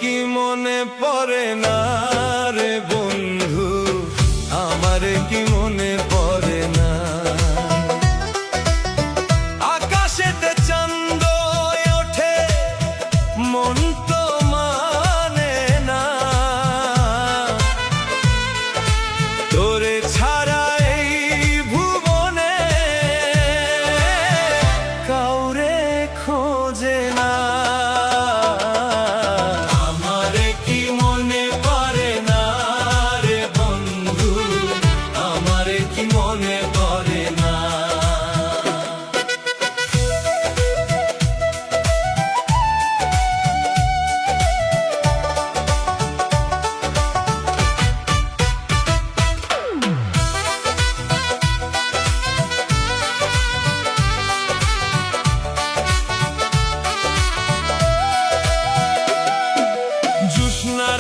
কি মনে পড়ে না রে বন্ধু, আমার কি মনে পড়ে না। আকাশেতে চাঁদ ওঠে মন তো মানে না, তোরে ছাড়া এই ভুবনে কাউরে খোঁজে না।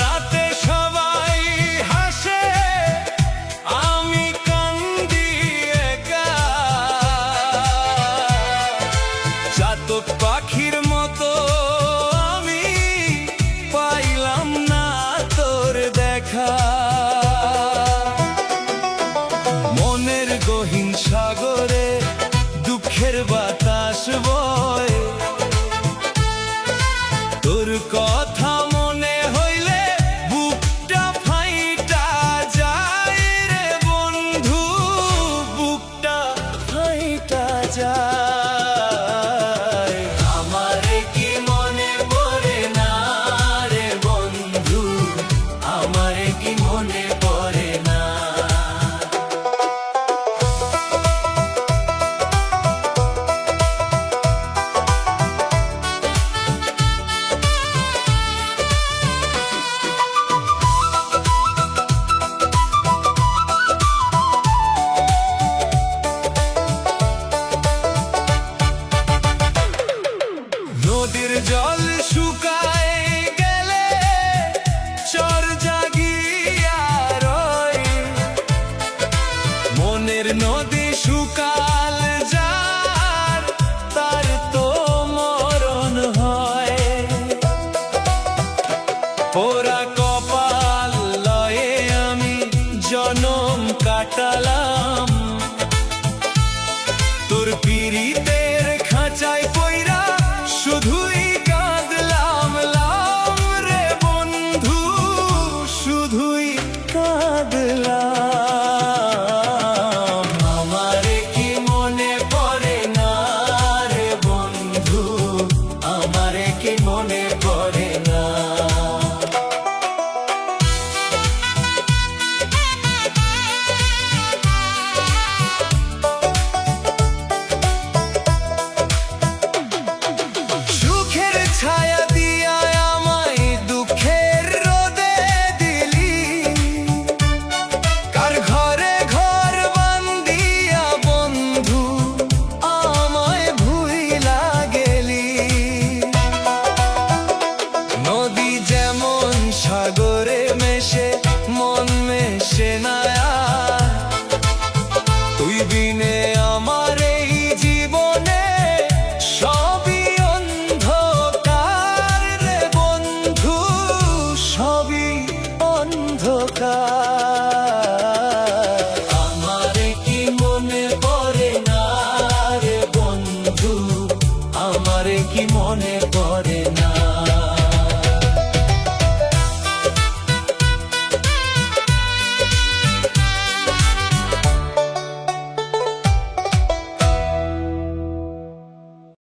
রাতে সবাই হাসে, আমি কান্দি একা, চাতক পাখির মতো আমি পাইলাম না তোর দেখা। মনের গহীন সাগরে দুঃখের বাতাস বয়, তোর কথা মনে হইলে বুকটা ফাইটা যায় রে বন্ধু, বুকটা ফাইটা যায়। আমারে কি মনে পড়ে না রে বন্ধু, আমারে কি মনে পড়ে না। নদীর জল শুকায় গেলে চর জাগিয়া রয়, মনের নদী শুকাল যার তার তো মরণ হয়। পোড়া কপাল লয়ে আমি জনম কাটালাম, তোর পিড়িতে